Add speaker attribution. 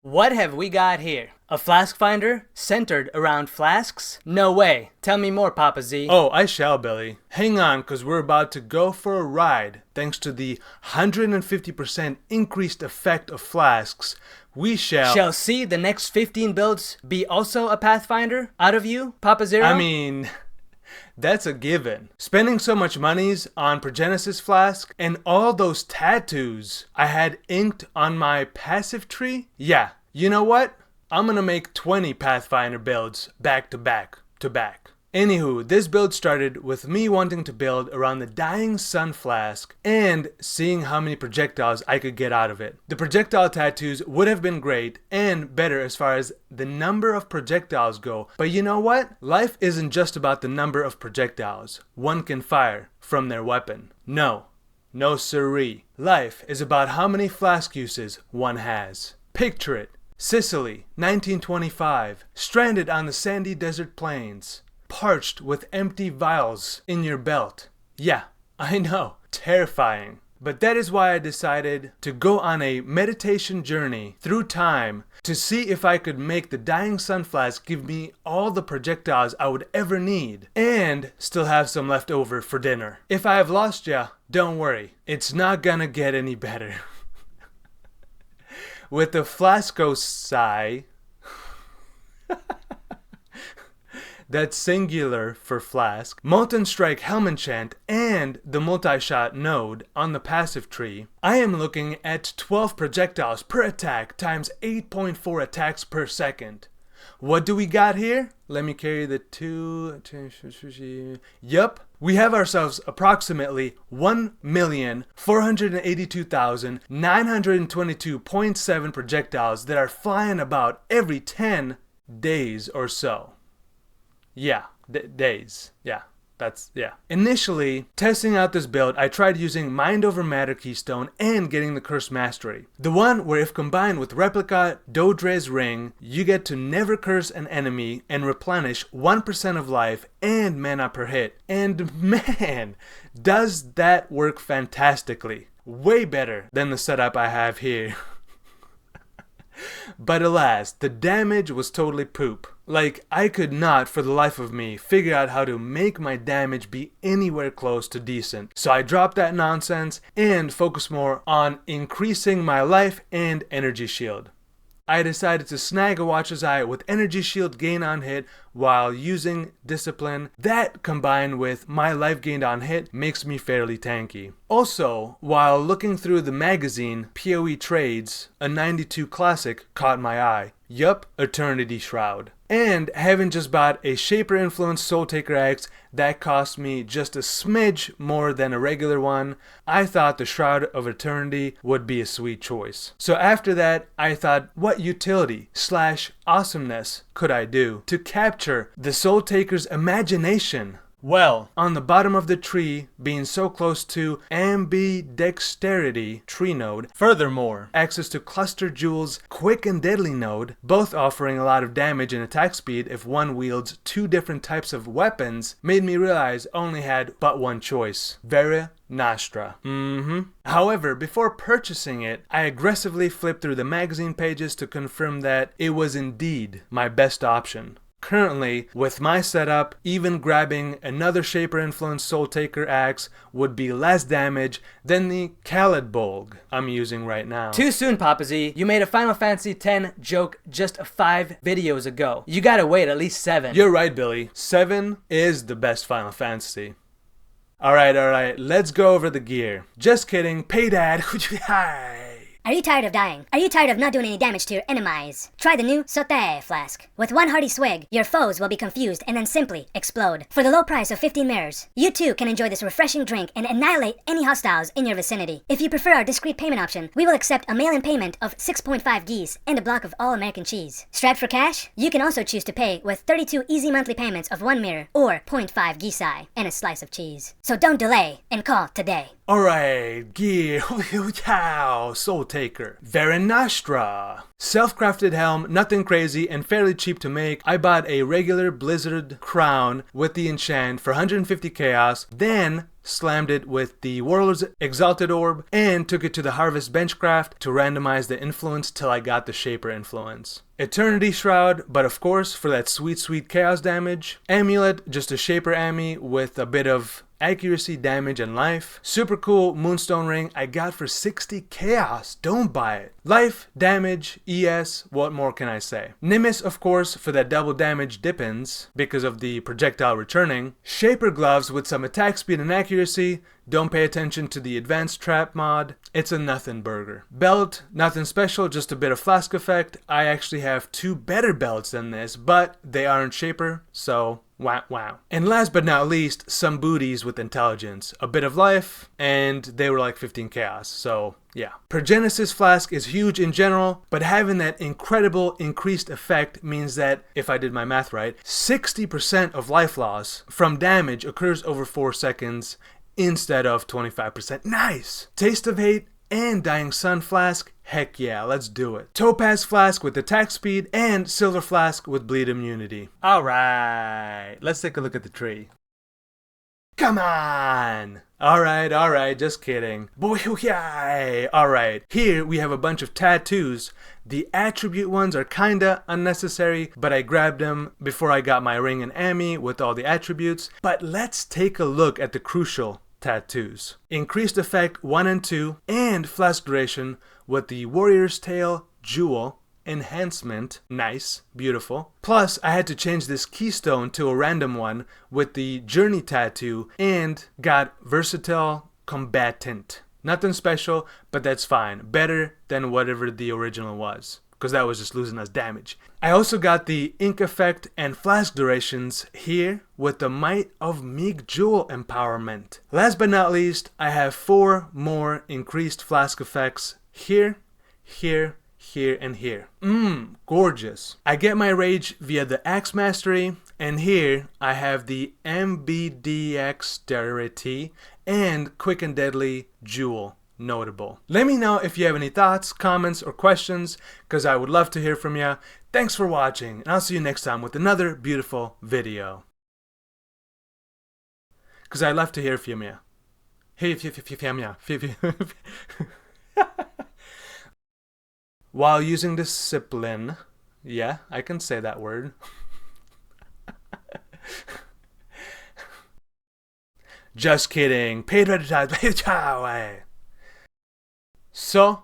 Speaker 1: What have we got here? A flask finder centered around flasks? No way. Tell me more, Papa Z.
Speaker 2: Oh, I shall, Billy. Hang on, cause we're about to go for a ride. Thanks to the 150% increased effect of flasks, we shall
Speaker 1: see the next 15 builds be also a Pathfinder out of you, Papa Zero?
Speaker 2: I mean, that's a given. Spending so much monies on Progenesis Flask and all those tattoos I had inked on my passive tree? Yeah, you know what? I'm gonna make 20 Pathfinder builds back to back to back. Anywho, this build started with me wanting to build around the Dying Sun Flask and seeing how many projectiles I could get out of it. The projectile tattoos would have been great and better as far as the number of projectiles go, but you know what? Life isn't just about the number of projectiles one can fire from their weapon. No siree. Life is about how many flask uses one has. Picture it. Sicily, 1925, stranded on the sandy desert plains. Parched with empty vials in your belt. Yeah, I know, terrifying. But that is why I decided to go on a meditation journey through time to see if I could make the Dying Sun Flask give me all the projectiles I would ever need and still have some left over for dinner. If I have lost ya, don't worry, it's not gonna get any better. With the Flascosai, that's singular for flask, Molten Strike Helm Enchant, and the multi-shot node on the passive tree, I am looking at 12 projectiles per attack times 8.4 attacks per second. What do we got here? Let me carry the two. Yup. We have ourselves approximately 1,482,922.7 projectiles that are flying about every 10 days or so. Yeah, days. Yeah. Initially, testing out this build, I tried using Mind Over Matter Keystone and getting the Curse Mastery. The one where if combined with Replica Dodre's Ring, you get to never curse an enemy and replenish 1% of life and mana per hit. And man, does that work fantastically. Way better than the setup I have here. But alas, the damage was totally poop. Like, I could not for the life of me figure out how to make my damage be anywhere close to decent. So I dropped that nonsense and focused more on increasing my life and energy shield. I decided to snag a Watcher's Eye with energy shield gain on hit while using discipline. That combined with my life gained on hit makes me fairly tanky. Also, while looking through the magazine PoE Trades, a 92 classic caught my eye. Yup, Eternity Shroud. And having just bought a Shaper Influence Soul Taker Axe that cost me just a smidge more than a regular one, I thought the Shroud of Eternity would be a sweet choice. So after that, I thought, what utility / awesomeness could I do to capture the Soul Taker's imagination? Well, on the bottom of the tree, being so close to Ambidexterity tree node, furthermore, access to Cluster Jewel's Quick and Deadly node, both offering a lot of damage and attack speed if one wields two different types of weapons, made me realize I only had but one choice. Vera Nostra. However, before purchasing it, I aggressively flipped through the magazine pages to confirm that it was indeed my best option. Currently, with my setup, even grabbing another Shaper Influence Soul Taker axe would be less damage than the Khaled Bolg I'm using right now.
Speaker 1: Too soon, Papa Z. You made a Final Fantasy X joke just 5 videos ago. You gotta wait at least 7.
Speaker 2: You're right, Billy. 7 is the best Final Fantasy. Alright, let's go over the gear. Just kidding, pay dad. Hi.
Speaker 3: Are you tired of dying? Are you tired of not doing any damage to your enemies? Try the new Sauté Flask. With one hearty swig, your foes will be confused and then simply explode. For the low price of 15 mirrors, you too can enjoy this refreshing drink and annihilate any hostiles in your vicinity. If you prefer our discreet payment option, we will accept a mail-in payment of 6.5 geese and a block of all-American cheese. Strapped for cash? You can also choose to pay with 32 easy monthly payments of 1 mirror or 0.5 geese-eye and a slice of cheese. So don't delay and call today.
Speaker 2: Alright, gear. Soul Taker. taker. Verenastra. Self-crafted helm, nothing crazy and fairly cheap to make. I bought a regular Blizzard crown with the enchant for 150 chaos, then slammed it with the Warlord's Exalted Orb, and took it to the Harvest Benchcraft to randomize the influence till I got the Shaper influence. Eternity Shroud, but of course for that sweet chaos damage. Amulet, just a Shaper Ammy with a bit of accuracy, damage, and life. Super cool Moonstone Ring I got for 60 chaos. Don't buy it. Life, damage, ES, what more can I say? Nimbus, of course, for that double damage dip-ins because of the projectile returning. Shaper Gloves with some attack speed and accuracy. Don't pay attention to the advanced trap mod. It's a nothing burger. Belt, nothing special, just a bit of flask effect. I actually have 2 better belts than this, but they aren't Shaper, so wow. And last but not least, some booties with intelligence. A bit of life, and they were like 15 chaos, so yeah. Progenesis Flask is huge in general, but having that incredible increased effect means that, if I did my math right, 60% of life loss from damage occurs over 4 seconds instead of 25%. Nice! Taste of Hate and Dying Sun Flask, heck yeah, let's do it. Topaz Flask with attack speed and Silver Flask with bleed immunity. Alright, let's take a look at the tree. Come on! Alright, just kidding. Alright, here we have a bunch of tattoos. The attribute ones are kinda unnecessary, but I grabbed them before I got my ring and Ammy with all the attributes. But let's take a look at the crucial tattoos. Increased effect 1 and 2 and flask duration with the Warrior's Tail Jewel enhancement. Nice, beautiful. Plus I had to change this keystone to a random one with the Journey tattoo and got Versatile Combatant. Nothing special, but that's fine. Better than whatever the original was, because that was just losing us damage. I also got the ink effect and flask durations here with the Might of Meek Jewel empowerment. Last but not least, I have 4 more increased flask effects here, and here. Gorgeous. I get my rage via the Axe Mastery, and here I have the Ambidexterity and Quick and Deadly Jewel. Notable. Let me know if you have any thoughts, comments, or questions, because I would love to hear from you. Thanks for watching, and I'll see you next time with another beautiful video. Because I'd love to hear from you. While using discipline, yeah, I can say that word. Just kidding. Paid advertisement. Sote.